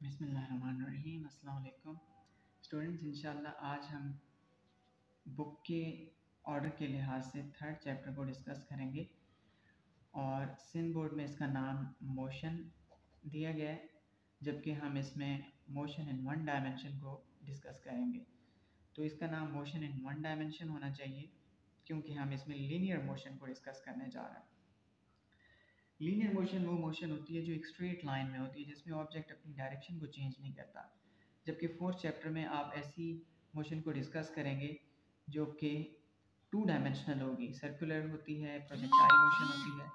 बिस्मिल्लाहिर्रहमानिर्रहीम। अस्सलाम वालेकुम स्टूडेंट्स। इंशाल्लाह आज हम बुक के ऑर्डर के लिहाज से थर्ड चैप्टर को डिस्कस करेंगे और सिन बोर्ड में इसका नाम मोशन दिया गया है, जबकि हम इसमें मोशन इन वन डायमेंशन को डिस्कस करेंगे। तो इसका नाम मोशन इन वन डायमेंशन होना चाहिए क्योंकि हम इसमें लीनियर मोशन को डिस्कस करने जा रहे हैं। लीनियर मोशन वो मोशन होती है जो एक स्ट्रेट लाइन में होती है, जिसमें ऑब्जेक्ट अपनी डायरेक्शन को चेंज नहीं करता। जबकि फोर्थ चैप्टर में आप ऐसी मोशन को डिस्कस करेंगे जो कि टू डायमेंशनल होगी, सर्कुलर होती है, प्रोजेक्टाइल मोशन होती है।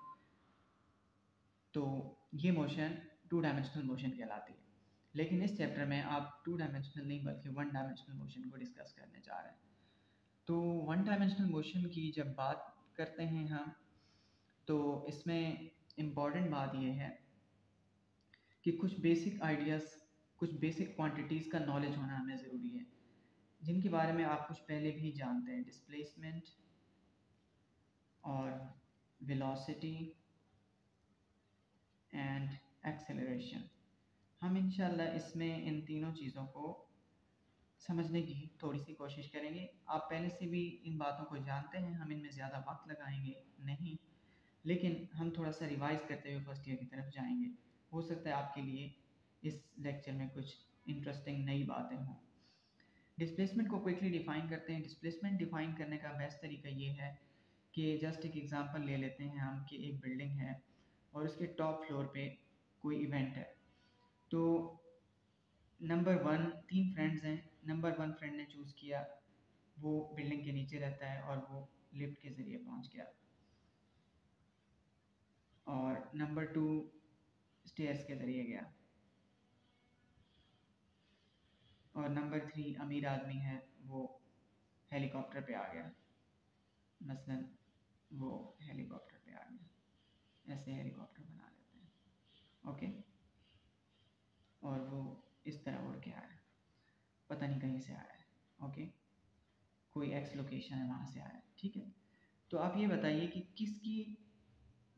तो ये मोशन टू डायमेंशनल मोशन कहलाती है। लेकिन इस चैप्टर में आप टू डायमेंशनल नहीं बल्कि वन डायमेंशनल मोशन को डिस्कस करने जा रहे हैं। तो वन डायमेंशनल मोशन की जब बात करते हैं हम, तो इसमें इम्पॉर्टेंट बात यह है कि कुछ बेसिक आइडियाज़, कुछ बेसिक क्वांटिटीज़ का नॉलेज होना हमें ज़रूरी है, जिनके बारे में आप कुछ पहले भी जानते हैं। डिस्प्लेसमेंट और वेलोसिटी एंड एक्सेलरेशन। हम इंशाल्लाह इसमें इन तीनों चीज़ों को समझने की थोड़ी सी कोशिश करेंगे। आप पहले से भी इन बातों को जानते हैं, हम इनमें ज़्यादा वक्त लगाएंगे नहीं, लेकिन हम थोड़ा सा रिवाइज़ करते हुए फर्स्ट ईयर की तरफ जाएंगे। हो सकता है आपके लिए इस लेक्चर में कुछ इंटरेस्टिंग नई बातें हों। डिस्प्लेसमेंट को क्विकली डिफ़ाइन करते हैं। डिस्प्लेसमेंट डिफ़ाइन करने का बेस्ट तरीका ये है कि जस्ट एक एग्जांपल ले लेते हैं हम कि एक बिल्डिंग है और उसके टॉप फ्लोर पे कोई इवेंट है। तो नंबर वन, तीन फ्रेंड्स हैं। नंबर वन फ्रेंड ने चूज़ किया, वो बिल्डिंग के नीचे रहता है और वो लिफ्ट के ज़रिए पहुंच गया। और नंबर टू स्टेयर्स के ज़रिए गया। और नंबर थ्री अमीर आदमी है, वो हेलीकॉप्टर पे आ गया। मसलन वो हेलीकॉप्टर पे आ गया, ऐसे हेलीकॉप्टर बना लेते हैं, ओके। और वो इस तरह उड़ के आया, पता नहीं कहीं से आया है, ओके। कोई एक्स लोकेशन है, वहाँ से आया, ठीक है। तो आप ये बताइए कि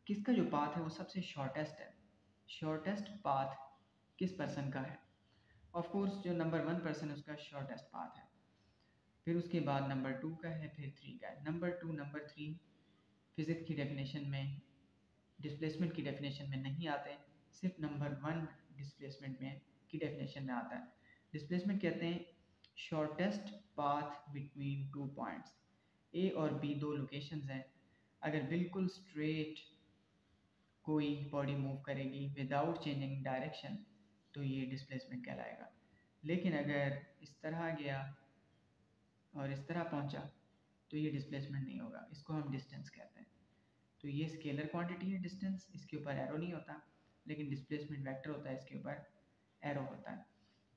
किसका जो पाथ है वो सबसे शॉर्टेस्ट है। शॉर्टेस्ट पाथ किस पर्सन का है? ऑफ कोर्स जो नंबर वन पर्सन है उसका शॉर्टेस्ट पाथ है। फिर उसके बाद नंबर टू का है, फिर थ्री का है। Number two, number three physics की डेफिनेशन में, डिस्प्लेसमेंट की डेफिनेशन में नहीं आते, सिर्फ नंबर वन डिस्प्लेसमेंट में की डेफिनेशन में आता है। डिस्प्लेसमेंट कहते हैं shortest path between two points. A और बी दो लोकेशंस हैं, अगर बिल्कुल स्ट्रेट कोई बॉडी मूव करेगी विदाउट चेंजिंग डायरेक्शन तो ये डिस्प्लेसमेंट कहलाएगा। लेकिन अगर इस तरह गया और इस तरह पहुंचा तो ये डिस्प्लेसमेंट नहीं होगा, इसको हम डिस्टेंस कहते हैं। तो ये स्केलर क्वांटिटी है डिस्टेंस, इसके ऊपर एरो नहीं होता, लेकिन डिस्प्लेसमेंट वेक्टर होता है, इसके ऊपर एरो होता है।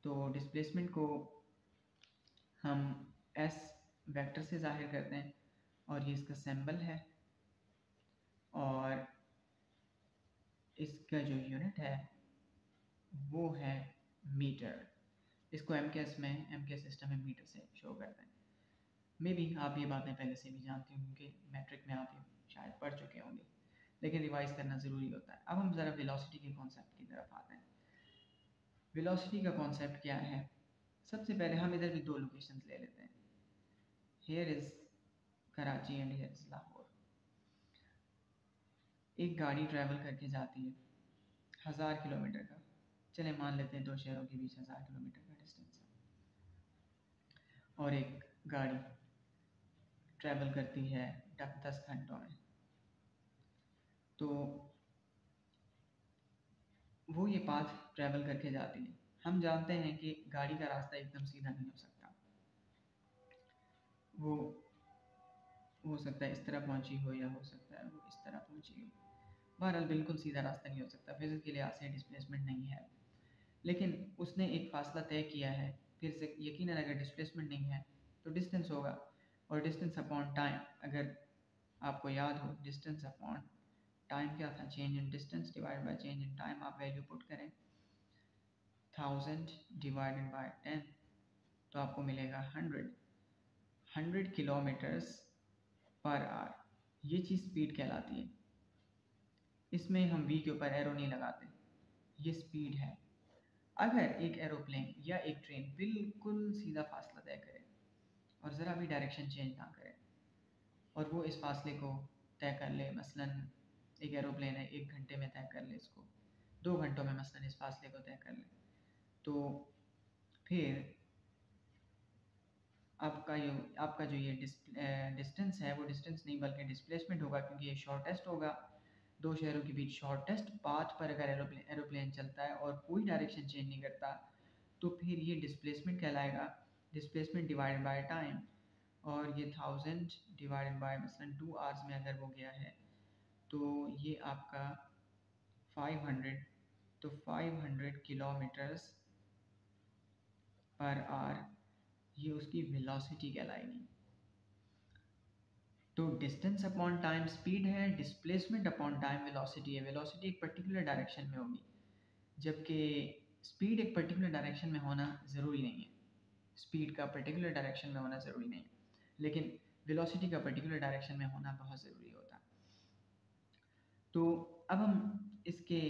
तो डिस्प्लेसमेंट को हम एस वेक्टर से जाहिर करते हैं और ये इसका सिंबल है। और इसका जो यूनिट है वो है मीटर। इसको एम के सिस्टम में मीटर से शो करते हैं। मे बी आप ये बातें पहले से भी जानते होंगे, मैट्रिक में आप ये शायद पढ़ चुके होंगे, लेकिन रिवाइज करना ज़रूरी होता है। अब हम ज़रा वेलोसिटी के कॉन्सेप्ट की तरफ आते हैं। वेलोसिटी का कॉन्सेप्ट क्या है? सबसे पहले हम इधर भी दो लोकेशंस ले लेते हैं। Here is Karachi and here is Lahore. एक गाड़ी ट्रैवल करके जाती है 1000 किलोमीटर का, चले मान लेते हैं दो शहरों के बीच 1000 किलोमीटर का डिस्टेंस है। और एक गाड़ी ट्रैवल करती है 10 घंटों में। तो वो ये पाथ ट्रैवल करके जाती है। हम जानते हैं कि गाड़ी का रास्ता एकदम सीधा नहीं हो सकता, वो हो सकता है इस तरह पहुंची हो या हो सकता है वो इस तरह पहुंची हो। बहरहाल बिल्कुल सीधा रास्ता नहीं हो सकता, फिजिक्स के लिहाज से डिस्प्लेसमेंट नहीं है। लेकिन उसने एक फासला तय किया है, फिर से यकीनन अगर डिस्प्लेसमेंट नहीं है तो डिस्टेंस होगा। और डिस्टेंस अपॉन टाइम, अगर आपको याद हो डिस्टेंस अपॉन टाइम क्या था? Change in distance divide by change in time. आप वैल्यू पुट करें 1000 डिवाइडेड बाय 10 तो आपको मिलेगा 100 किलोमीटर्स पर आवर। ये चीज़ स्पीड कहलाती है। इसमें हम वी के ऊपर एरो नहीं लगाते, ये स्पीड है। अगर एक एरोप्लेन या एक ट्रेन बिल्कुल सीधा फासला तय करे और ज़रा भी डायरेक्शन चेंज ना करे और वो इस फासले को तय कर ले, मसलन एक एरोप्लेन है 1 घंटे में तय कर ले इसको, 2 घंटों में मसलन इस फासले को तय कर ले, तो फिर आपका जो ये डिस्टेंस है वो डिस्टेंस नहीं बल्कि डिस्प्लेसमेंट होगा, क्योंकि ये शॉर्टेस्ट होगा। दो शहरों के बीच शॉर्टेस्ट पाथ पर अगर एरोप्लेन चलता है और कोई डायरेक्शन चेंज नहीं करता तो फिर ये डिस्प्लेसमेंट कहलाएगा, डिस्प्लेसमेंट डिवाइडेड बाय टाइम। और ये 1000 डिवाइडेड बाय मसलन 2 आवर्स में अगर वो गया है तो ये आपका 500, तो 500 किलोमीटर्स पर आवर ये उसकी वेलोसिटी कहलाएगी। तो डिस्टेंस अपॉन टाइम स्पीड है, डिस्प्लेसमेंट अपॉन टाइम वेलोसिटी है। वेलोसिटी एक पर्टिकुलर डायरेक्शन में होगी, जबकि स्पीड एक पर्टिकुलर डायरेक्शन में होना ज़रूरी नहीं है। स्पीड का पर्टिकुलर डायरेक्शन में होना ज़रूरी नहीं है, लेकिन वेलोसिटी का पर्टिकुलर डायरेक्शन में होना बहुत ज़रूरी होता है। तो अब हम इसके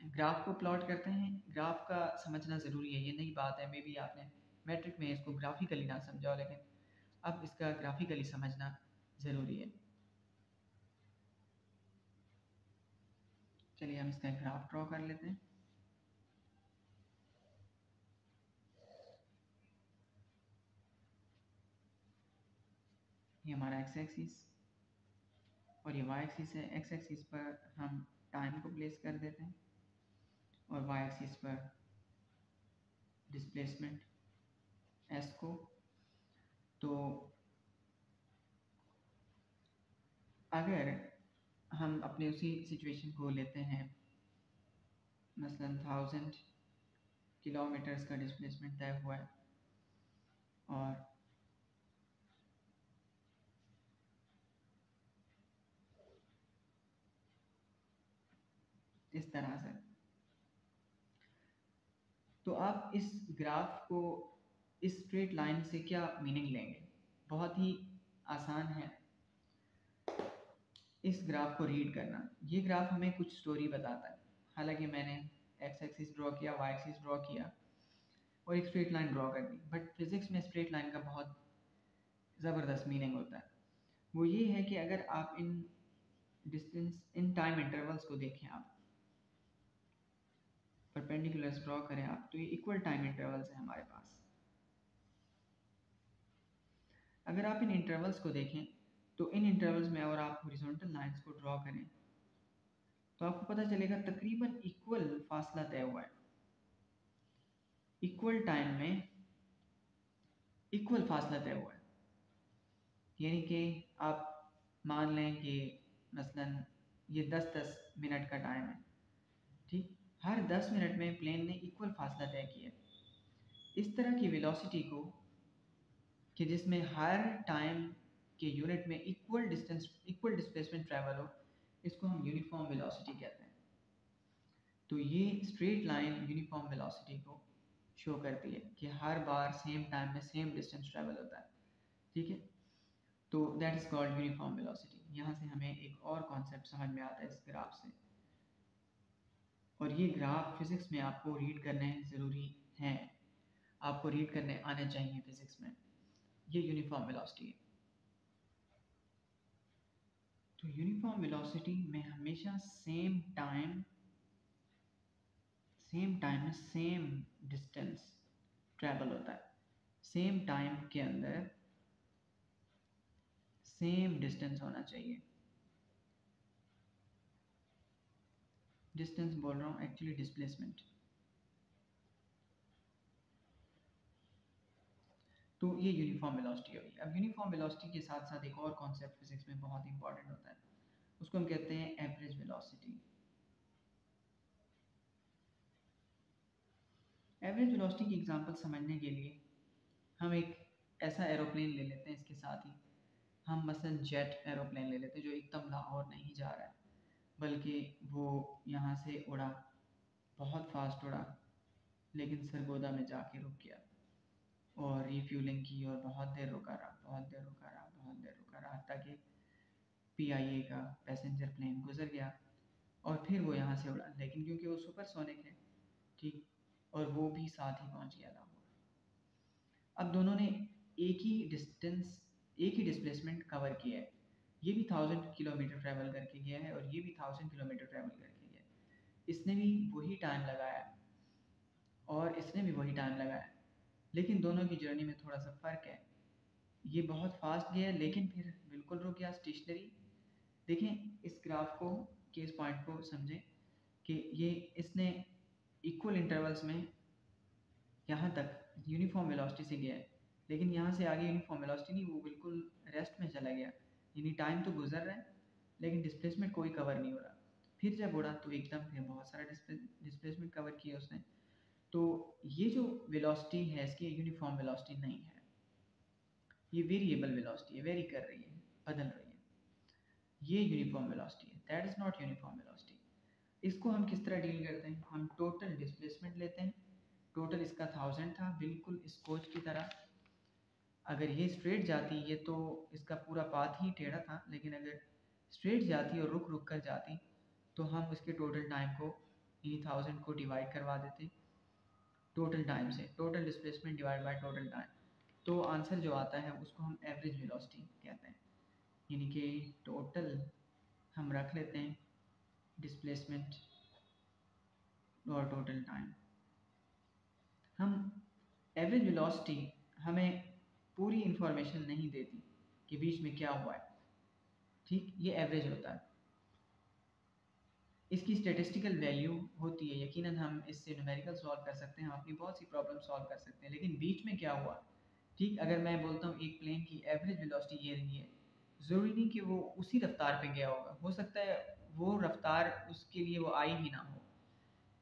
ग्राफ को प्लॉट करते हैं। ग्राफ का समझना ज़रूरी है, ये नई बात है, मे बी आपने मैट्रिक में इसको ग्राफिकली ना समझा हो, लेकिन अब इसका ग्राफिकली समझना ज़रूरी है। चलिए हम इसका ग्राफ ड्रॉ कर लेते हैं। ये हमारा एक्स एक्सिस और ये वाई एक्सिस है। एक्स एक्सिस पर हम टाइम को प्लेस कर देते हैं और वाई एक्सिस पर डिस्प्लेसमेंट एस को। तो अगर हम अपने उसी सिचुएशन को लेते हैं, मसलन 1000 किलोमीटर्स का डिस्प्लेसमेंट तय हुआ है और इस तरह से, तो आप इस ग्राफ को इस स्ट्रेट लाइन से क्या मीनिंग लेंगे? बहुत ही आसान है इस ग्राफ को रीड करना। ये ग्राफ हमें कुछ स्टोरी बताता है। हालांकि मैंने एक्स एक्सिस ड्रॉ किया, वाई एक्सिस ड्रॉ किया और एक स्ट्रेट लाइन ड्रॉ कर दी, बट फिज़िक्स में स्ट्रेट लाइन का बहुत ज़बरदस्त मीनिंग होता है। वो ये है कि अगर आप इन डिस्टेंस, इन टाइम इंटरवल्स को देखें, आप परपेंडिकुलर्स ड्रॉ करें आप, तो ये इक्वल टाइम इंटरवल्स हैं हमारे पास। अगर आप इन इंटरवल्स को देखें तो इन इंटरवल्स में और आप हॉरिजॉन्टल लाइंस को ड्रॉ करें तो आपको पता चलेगा तकरीबन इक्वल फासला तय हुआ है, इक्वल टाइम में इक्वल फासला तय हुआ है। यानी कि आप मान लें कि मसलन ये 10-10 मिनट का टाइम है, ठीक, हर 10 मिनट में प्लेन ने इक्वल फासला तय किया। इस तरह की वेलोसिटी को, कि जिसमें हर टाइम के यूनिट में equal distance, equal displacement travel हो, इसको हम यूनिफॉर्म वेलोसिटी कहते हैं। तो ये स्ट्रेट लाइन यूनिफॉर्म वेलोसिटी को शो करती है कि हर बार सेम टाइम में सेम डिस्टेंस ट्रैवल होता है, ठीक है। तो that is called uniform velocity. यहाँ से हमें एक और कॉन्सेप्ट समझ में आता है इस ग्राफ से, और ये ग्राफ फिज़िक्स में आपको रीड करने ज़रूरी हैं, आपको रीड करने आने चाहिए फिज़िक्स में। ये यूनिफॉर्म वेलोसिटी है। तो यूनिफॉर्म वेलोसिटी में हमेशा सेम टाइम में सेम डिस्टेंस ट्रैवल होता है। सेम टाइम के अंदर सेम डिस्टेंस होना चाहिए। डिस्टेंस बोल रहा हूँ, एक्चुअली डिस्प्लेसमेंट। तो ये यूनिफॉर्म वेलोसिटी होगी। अब यूनिफॉर्म वेलोसिटी के साथ साथ एक और कॉन्सेप्ट फिजिक्स में बहुत इंपॉर्टेंट होता है, उसको हम कहते हैं एवरेज वेलोसिटी। एवरेज वेलोसिटी की एग्जांपल समझने के लिए हम एक ऐसा एरोप्लेन ले लेते हैं, इसके साथ ही हम मसलन जेट एरोप्लेन ले लेते हैं जो एकदम लाहौर नहीं जा रहा है, बल्कि वो यहाँ से उड़ा, बहुत फास्ट उड़ा, लेकिन सरगोदा में जाके रुक गया और रिफ्यूलिंग की और बहुत देर रुका रहा, बहुत देर रुका रहा, बहुत देर रुका रहा, ताकि PIA का पैसेंजर प्लेन गुजर गया और फिर वो यहाँ से उड़ा। लेकिन क्योंकि वो सुपरसोनिक है, ठीक, और वो भी साथ ही पहुंच गया लाहौर। अब दोनों ने एक ही डिस्टेंस, एक ही डिस्प्लेसमेंट कवर किया है। ये भी 1000 किलोमीटर ट्रैवल करके गया है और ये भी 1000 किलोमीटर ट्रैवल करके गया है। इसने भी वही टाइम लगाया और इसने भी वही टाइम लगाया, लेकिन दोनों की जर्नी में थोड़ा सा फ़र्क है। ये बहुत फास्ट गया लेकिन फिर बिल्कुल रुक गया, स्टेशनरी। देखें इस ग्राफ को, कि इस पॉइंट को समझें कि ये इसने इक्वल इंटरवल्स में यहाँ तक यूनिफॉर्म वेलोसिटी से गया है, लेकिन यहाँ से आगे यूनिफॉर्म वेलोसिटी नहीं, वो बिल्कुल रेस्ट में चला गया। यानी टाइम तो गुजर रहा है लेकिन डिस्प्लेसमेंट कोई कवर नहीं हो रहा। फिर जब उड़ा तो एकदम फिर बहुत सारा डिस्प्लेसमेंट कवर किया उसने। तो ये जो वेलोसिटी है इसकी यूनिफॉर्म वेलोसिटी नहीं है, ये वेरिएबल वेलोसिटी है, वेरी कर रही है, बदल रही है। ये यूनिफॉर्म वेलोसिटी है, that is not uniform velocity. इसको हम किस तरह डील करते हैं, हम टोटल डिस्प्लेसमेंट लेते हैं। टोटल इसका 1000 था, बिल्कुल इस कोच की तरह। अगर ये स्ट्रेट जाती, ये तो इसका पूरा पाथ ही टेढ़ा था, लेकिन अगर स्ट्रेट जाती और रुक रुक कर जाती तो हम इसके टोटल टाइम को, यानी 1000 को डिवाइड करवा देते टोटल टाइम से, total displacement divide by total time. तो आंसर जो आता है उसको हम एवरेज वेलोसिटी कहते हैं। यानी कि टोटल हम रख लेते हैं डिस्प्लेसमेंट और टोटल टाइम। हम एवरेज वेलोसिटी हमें पूरी इंफॉर्मेशन नहीं देती कि बीच में क्या हुआ है, ठीक, ये एवरेज होता है। इसकी स्टेटिस्टिकल वैल्यू होती है, यकीनन हम इससे न्यूमेरिकल सॉल्व कर सकते हैं, हम अपनी बहुत सी प्रॉब्लम सॉल्व कर सकते हैं, लेकिन बीच में क्या हुआ, ठीक। अगर मैं बोलता हूँ एक प्लेन की एवरेज वेलोसिटी ये रही है, ज़रूरी नहीं कि वो उसी रफ्तार पे गया होगा, हो सकता है वो रफ्तार उसके लिए वो आई ही ना हो,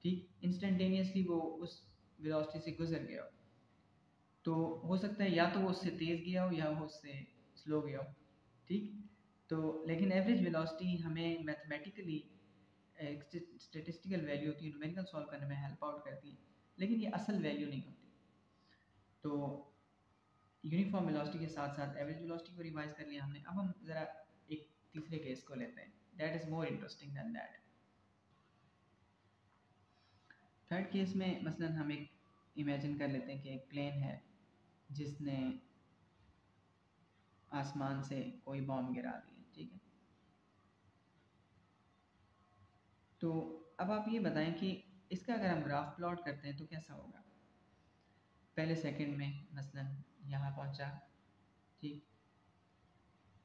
ठीक, इंस्टेंटेनियसली वो उस वेलोसिटी से गुजर गया हो। तो हो सकता है या तो वो उससे तेज़ गया हो या वो उससे स्लो गया हो, ठीक। तो लेकिन एवरेज वेलोसिटी हमें मैथमेटिकली एक स्टेटिस्टिकल वैल्यू होती है, न्यूमेरिकल सॉल्व करने में हेल्प आउट करती है, लेकिन ये असल वैल्यू नहीं होती। तो यूनिफॉर्म वेलोसिटी के साथ साथ एवरेज वेलोसिटी को रिवाइज कर लिया हमने। अब हम ज़रा एक तीसरे केस को लेते हैं, that is more interesting than that. Third case में मसलन हम एक इमेजिन कर लेते हैं कि एक प्लेन है जिसने आसमान से कोई बॉम्ब गिरा दिया, ठीक है। तो अब आप ये बताएं कि इसका अगर हम ग्राफ प्लॉट करते हैं तो कैसा होगा। पहले सेकंड में मसलन यहाँ पहुँचा, ठीक,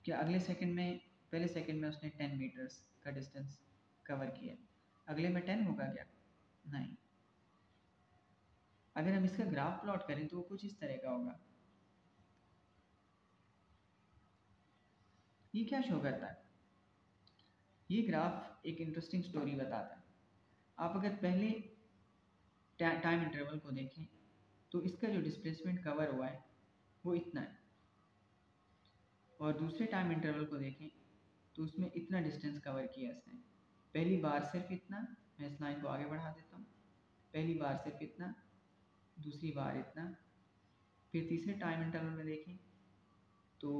क्या अगले सेकंड में, पहले सेकंड में उसने 10 मीटर्स का डिस्टेंस कवर किया, अगले में 10 होगा क्या, नहीं। अगर हम इसका ग्राफ प्लॉट करें तो वो कुछ इस तरह का होगा। ये क्या शो करता है, ये ग्राफ एक इंटरेस्टिंग स्टोरी बताता है। आप अगर पहले टाइम इंटरवल को देखें तो इसका जो डिस्प्लेसमेंट कवर हुआ है वो इतना है, और दूसरे टाइम इंटरवल को देखें तो उसमें इतना डिस्टेंस कवर किया इसने। पहली बार सिर्फ इतना, मैं इस लाइन को आगे बढ़ा देता हूँ, पहली बार सिर्फ इतना, दूसरी बार इतना, फिर तीसरे टाइम इंटरवल में देखें तो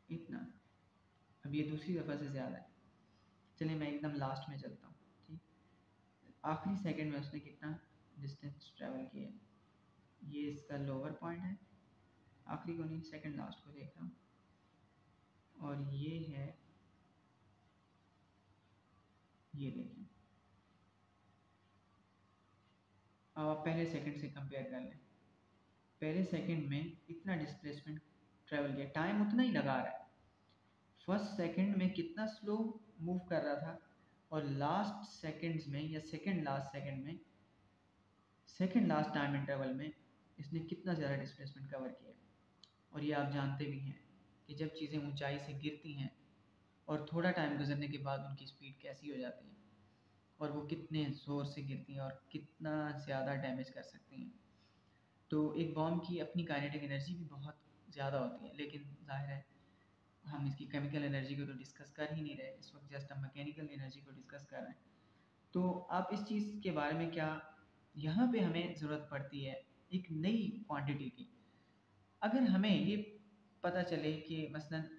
इतना। अब ये दूसरी दफ़ा से ज़्यादा है। चलिए मैं एकदम लास्ट में चलता हूँ, ठीक, आखिरी सेकंड में उसने कितना डिस्टेंस ट्रैवल किया, ये इसका लोअर पॉइंट है, आखिरी को नहीं, सेकंड लास्ट को देख रहा हूँ, और ये है, ये देखें। अब आप पहले सेकंड से कंपेयर कर लें, पहले सेकंड में इतना डिस्प्लेसमेंट ट्रैवल किया, टाइम उतना ही लगा रहा है, फर्स्ट सेकंड में कितना स्लो मूव कर रहा था, और लास्ट सेकंड्स में या सेकंड लास्ट सेकंड में, सेकंड लास्ट टाइम इंटरवल में इसने कितना ज़्यादा डिस्प्लेसमेंट कवर किया। और ये आप जानते भी हैं कि जब चीज़ें ऊंचाई से गिरती हैं और थोड़ा टाइम गुजरने के बाद उनकी स्पीड कैसी हो जाती है, और वो कितने ज़ोर से गिरती हैं और कितना ज़्यादा डैमेज कर सकती हैं। तो एक बॉम्ब की अपनी काइनेटिक एनर्जी भी बहुत ज़्यादा होती है, लेकिन जाहिर है हम इसकी केमिकल एनर्जी को तो डिस्कस कर ही नहीं रहे इस वक्त, जस्ट हम मैकेनिकल एनर्जी को डिस्कस कर रहे हैं। तो आप इस चीज़ के बारे में क्या, यहाँ पे हमें ज़रूरत पड़ती है एक नई क्वांटिटी की। अगर हमें ये पता चले कि मसलन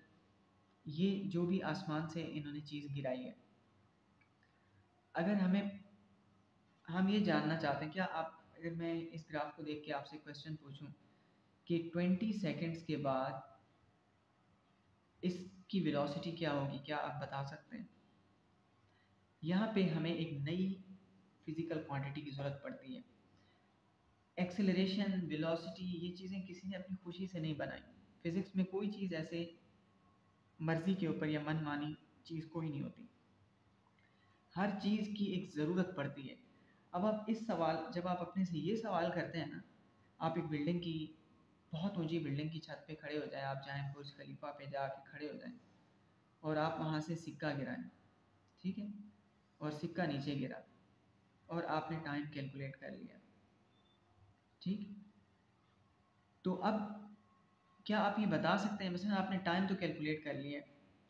ये जो भी आसमान से इन्होंने चीज़ गिराई है, अगर हम ये जानना चाहते हैं, क्या आप, अगर मैं इस ग्राफ को देख के आपसे क्वेश्चन पूछूं कि 20 सेकंड्स के बाद इसकी वेलोसिटी क्या होगी, क्या आप बता सकते हैं? यहाँ पे हमें एक नई फिजिकल क्वांटिटी की ज़रूरत पड़ती है। एक्सेलरेशन, वेलोसिटी, ये चीज़ें किसी ने अपनी खुशी से नहीं बनाई। फिज़िक्स में कोई चीज़ ऐसे मर्ज़ी के ऊपर या मनमानी चीज़ कोई नहीं होती। हर चीज़ की एक ज़रूरत पड़ती है। अब आप इस सवाल, जब आप अपने से ये सवाल करते हैं ना, आप एक बिल्डिंग की, बहुत ऊंची बिल्डिंग की छत पे खड़े हो जाएं, आप जाएं बुर्ज खलीफा पे जाके खड़े हो जाएं और आप वहाँ से सिक्का गिराएं, ठीक है, और सिक्का नीचे गिरा और आपने टाइम कैलकुलेट कर लिया, ठीक। तो अब क्या आप ये बता सकते हैं, मसलन आपने टाइम तो कैलकुलेट कर लिया,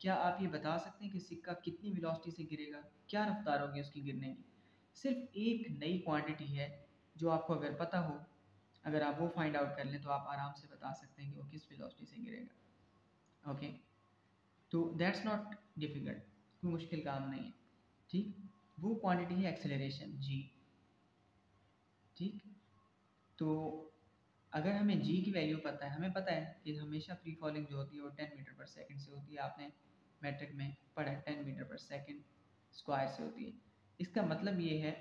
क्या आप ये बता सकते हैं कि सिक्का कितनी वेलोसिटी से गिरेगा, क्या रफ्तार होगी उसकी गिरने की? सिर्फ एक नई क्वांटिटी है जो आपको अगर पता हो, अगर आप वो फाइंड आउट कर लें तो आप आराम से बता सकते हैं कि वो किस वेलोसिटी से गिरेगा। ओके, तो दैट्स नॉट डिफ़िकल्ट, कोई मुश्किल काम नहीं है, ठीक। वो क्वांटिटी है एक्सेलरेशन, जी, ठीक। तो अगर हमें जी की वैल्यू पता है, हमें पता है कि हमेशा फ्री फॉलिंग जो होती है वो 10 मीटर पर सेकंड से होती है, आपने मैट्रिक में पढ़ा 10 मीटर पर सेकंड स्क्वायर से होती है। इसका मतलब ये है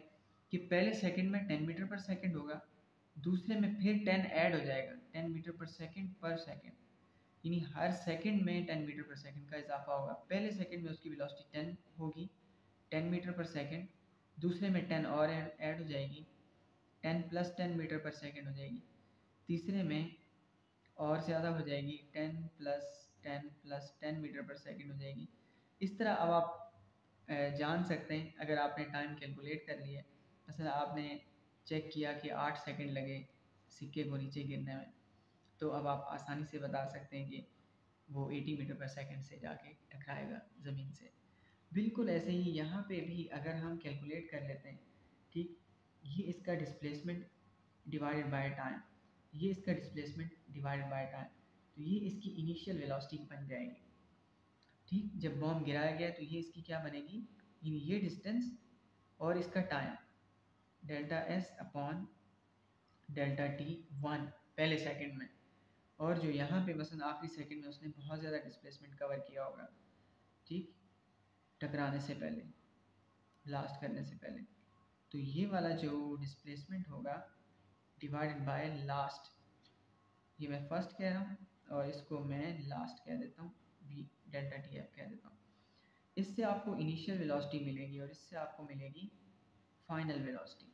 कि पहले सेकंड में 10 मीटर पर सेकंड होगा, दूसरे में फिर 10 ऐड हो जाएगा, 10 मीटर पर सेकंड, यानी हर सेकंड में 10 मीटर पर सेकंड का इजाफा होगा। पहले सेकंड में उसकी वेलोसिटी 10 होगी, 10 मीटर पर सेकंड, दूसरे में 10 और ऐड हो जाएगी, 10 प्लस 10 मीटर पर सेकंड हो जाएगी, तीसरे में और ज़्यादा हो जाएगी, 10 प्लस 10 मीटर पर सेकंड हो जाएगी। इस तरह अब आप जान सकते हैं, अगर आपने टाइम कैलकुलेट कर लिया, मसलन आपने चेक किया कि 8 सेकंड लगे सिक्के को नीचे गिरने में, तो अब आप आसानी से बता सकते हैं कि वो 80 मीटर पर सेकंड से जाके टकराएगा ज़मीन से। बिल्कुल ऐसे ही यहाँ पे भी अगर हम कैलकुलेट कर लेते हैं, ठीक, ये इसका डिस्प्लेसमेंट डिवाइडेड बाय टाइम, ये इसका डिस्प्लेसमेंट डिवाइडेड बाय टाइम, तो ये इसकी इनिशियल वेलोसिटी बन जाएगी, ठीक। जब बॉम्ब गिराया गया तो ये इसकी क्या बनेगी, ये डिस्टेंस और इसका time, delta S upon delta T 1 पहले सेकंड में, और जो यहाँ पे मसलन आखिरी सेकंड में उसने बहुत ज़्यादा डिस्प्लेसमेंट कवर किया होगा, ठीक, टकराने से पहले, ब्लास्ट करने से पहले, तो ये वाला जो डिस्प्लेसमेंट होगा डिवाइडेड बाय लास्ट, ये मैं फर्स्ट कह रहा हूँ और इसको मैं लास्ट कह देता हूँ, वी डेल्टा टी एफ कह देता हूँ। इससे आपको इनिशियल वेलोसिटी मिलेगी और इससे आपको मिलेगी फाइनल वेलोसिटी।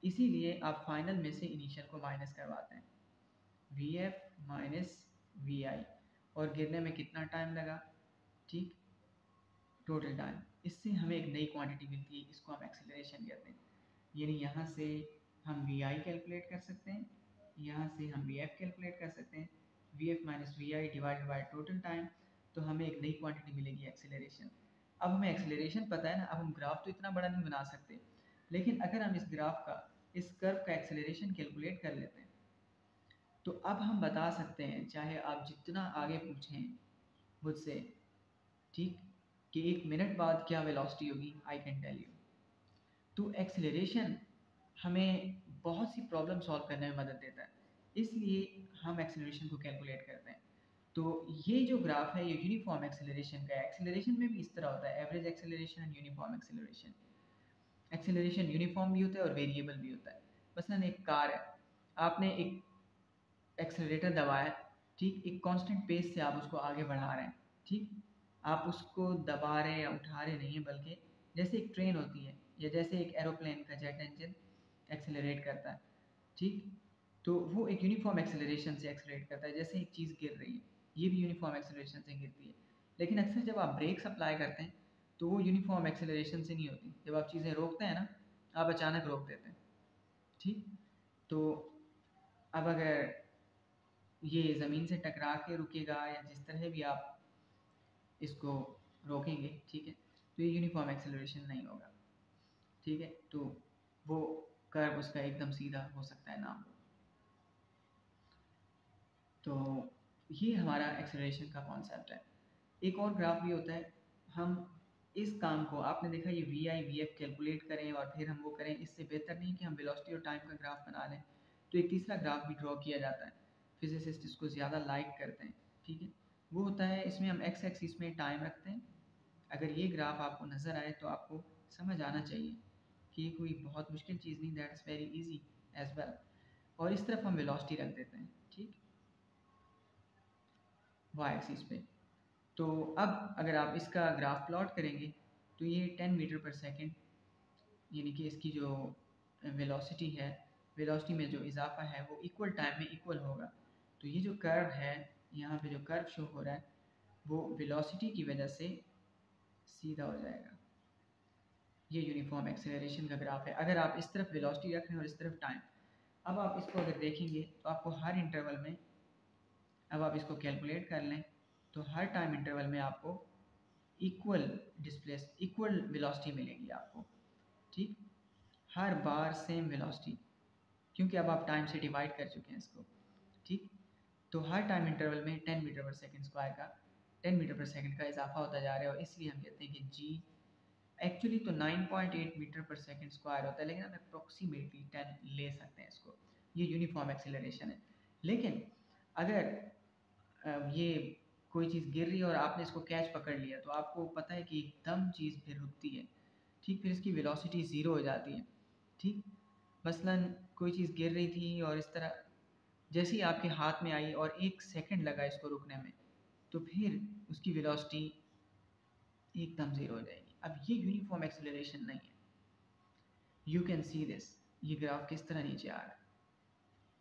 इसीलिए आप फाइनल में से इनिशियल को माइनस करवाते हैं, वी एफ माइनस वी आई, और गिरने में कितना टाइम लगा, ठीक, टोटल टाइम। इससे हमें एक नई क्वांटिटी मिलती है, इसको हम एक्सेलरेशन कहते हैं। यानी यहाँ से हम वी आई कैलकुलेट कर सकते हैं, यहाँ से हम वी एफ कैलकुलेट कर सकते हैं, V F minus V I divided by total time, तो हमें एक नई क्वांटिटी मिलेगी एक्सेलरेशन। अब हमें एक्सेलरेशन पता है ना, अब हम ग्राफ तो इतना बड़ा नहीं बना सकते, लेकिन अगर हम इस ग्राफ का, इस कर्व का एक्सेलरेशन कैलकुलेट कर लेते हैं, तो अब हम बता सकते हैं, चाहे आप जितना आगे पूछें मुझसे, ठीक, कि 1 मिनट बाद क्या वेलोसिटी होगी, आई कैन टेल यू। तो एक्सेलरेशन हमें बहुत सी प्रॉब्लम सॉल्व करने में मदद देता है, इसलिए हम एक्सेलरेशन को कैलकुलेट करते हैं। तो ये जो ग्राफ है ये यूनिफॉर्म एक्सेलरेशन का है। एक्सेलरेशन में भी इस तरह होता है, average acceleration and uniform acceleration. Acceleration uniform भी होता है और वेरिएबल भी होता है। मसलन एक कार है, आपने एक एक्सेलरेटर दबाया, ठीक, एक कांस्टेंट पेस से आप उसको आगे बढ़ा रहे हैं, ठीक, आप उसको दबा रहे या उठा रहे नहीं है, बल्कि जैसे एक ट्रेन होती है या जैसे एक एरोप्लेन का जेट इंजन एक्सेलरेट करता है, ठीक, तो वो एक यूनिफॉर्म एक्सेलरेशन से एक्सेलरेट करता है। जैसे एक चीज़ गिर रही है, ये भी यूनिफॉर्म एक्सेलरेशन से गिरती है, लेकिन अक्सर जब आप ब्रेक्स अप्लाई करते हैं तो वो यूनिफॉर्म एक्सेलरेशन से नहीं होती। जब आप चीज़ें रोकते हैं ना, आप अचानक रोक देते हैं, ठीक। तो अब अगर ये ज़मीन से टकरा के रुकेगा या जिस तरह भी आप इसको रोकेंगे, ठीक है, तो ये यूनिफॉर्म एक्सेलरेशन नहीं होगा, ठीक है। तो वो कर्व उसका एकदम सीधा हो सकता है ना हो। तो ये हमारा एक्सेलरेशन का कॉन्सेप्ट है। एक और ग्राफ भी होता है, हम इस काम को आपने देखा, ये V I V F calculate करें और फिर हम वो करें, इससे बेहतर नहीं कि हम वेलोसिटी और टाइम का ग्राफ बना लें। तो एक तीसरा ग्राफ भी ड्रॉ किया जाता है, फिजिसिस्ट इसको ज़्यादा लाइक करते हैं, ठीक है। वो होता है, इसमें हम एक्स एक्सिस में टाइम रखते हैं। अगर ये ग्राफ आपको नज़र आए तो आपको समझ आना चाहिए कि ये कोई बहुत मुश्किल चीज़ नहीं, that is very easy as well. और इस तरफ हम वेलोसिटी रख देते हैं, ठीक, वाई एक्सिस पे। तो अब अगर आप इसका ग्राफ प्लॉट करेंगे तो ये 10 मीटर पर सेकेंड, यानी कि इसकी जो वेलोसिटी है, वेलोसिटी में जो इजाफा है वो इक्वल टाइम में इक्वल होगा। तो ये जो कर्व है, यहाँ पे जो कर्व शो हो रहा है वो वेलोसिटी की वजह से सीधा हो जाएगा। ये यूनिफॉर्म एक्सेलरेशन का ग्राफ है। अगर आप इस तरफ वेलोसिटी रख रहे हैं और इस तरफ टाइम, अब आप इसको अगर देखेंगे तो आपको हर इंटरवल में, अब आप इसको कैलकुलेट कर लें तो हर टाइम इंटरवल में आपको इक्वल इक्वल वेलोसिटी मिलेगी आपको, ठीक, हर बार सेम वेलोसिटी, क्योंकि अब आप टाइम से डिवाइड कर चुके हैं इसको, ठीक। तो हर टाइम इंटरवल में 10 मीटर पर सेकंड स्क्वायर का 10 मीटर पर सेकंड का इजाफा होता जा रहा है, और इसलिए हम कहते हैं कि जी एक्चुअली तो 9.8 मीटर पर सेकंड स्क्वायर होता है, लेकिन हम अप्रोक्सीमेटली 10 ले सकते हैं इसको। ये यूनिफॉर्म एक्सेलरेशन है। लेकिन अगर ये कोई चीज़ गिर रही है और आपने इसको कैच पकड़ लिया, तो आपको पता है कि एकदम चीज़ फिर रुकती है, ठीक, फिर इसकी वेलोसिटी ज़ीरो हो जाती है, ठीक। मसलन कोई चीज़ गिर रही थी और इस तरह जैसे ही आपके हाथ में आई और 1 सेकंड लगा इसको रुकने में, तो फिर उसकी वेलोसिटी एकदम ज़ीरो हो जाएगी। अब ये यूनिफॉर्म एक्सेलरेशन नहीं है। यू कैन सी दिस, ये ग्राफ किस तरह नीचे आ रहा है,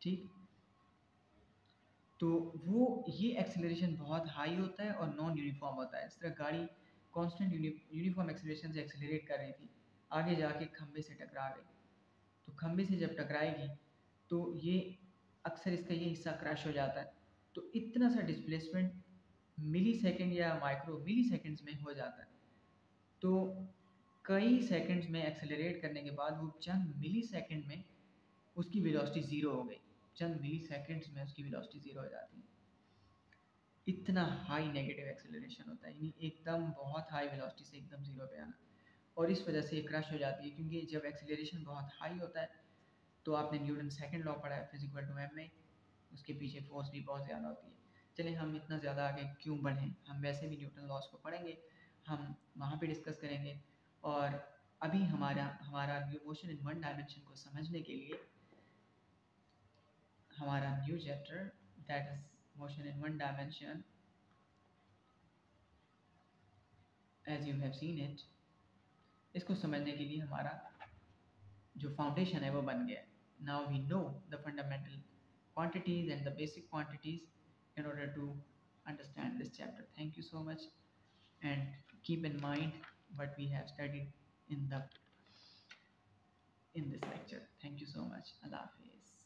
ठीक। तो वो ये एक्सेलरेशन बहुत हाई होता है और नॉन यूनिफॉर्म होता है। इस तरह गाड़ी कांस्टेंट यूनिफॉर्म एक्सेलरेशन से एक्सेलरेट कर रही थी, आगे जाके खंबे से टकरा गई, तो खंबे से जब टकराएगी तो ये अक्सर इसका ये हिस्सा क्रश हो जाता है। तो इतना सा डिस्प्लेसमेंट मिली सेकेंड या माइक्रो मिली सेकेंड्स में हो जाता है। तो कई सेकंड्स में एक्सेलरेट करने के बाद वो चंद मिली सेकेंड में उसकी वेलोसिटी ज़ीरो हो गई, चंद मिली सेकेंड्स में उसकी वेलोसिटी ज़ीरो हो जाती है। इतना हाई नेगेटिव एक्सेलरेशन होता है, यानी एकदम बहुत हाई वेलोसिटी से एकदम ज़ीरो पे आना, और इस वजह से ये क्रश हो जाती है। क्योंकि जब एक्सेलरेशन बहुत हाई होता है तो आपने न्यूटन सेकंड लॉ पढ़ा है, फिजिकल टू एम में, उसके पीछे फोर्स भी बहुत ज़्यादा होती है। चलिए हम इतना ज़्यादा आगे क्यों बढ़ें, हम वैसे भी न्यूटन लॉस को पढ़ेंगे, हम वहाँ पे डिस्कस करेंगे। और अभी हमारा हमारा मोशन इन वन डायमेंशन को समझने के लिए हमारा new chapter, that is motion in one dimension as you have seen it, इसको समझने के लिए हमारा जो फाउंडेशन है वो बन गया। Now we know the fundamental quantities and the basic quantities in order to understand this chapter. Thank you so much, and keep in mind what we have studied in this lecture. Thank you so much. Allah Hafiz.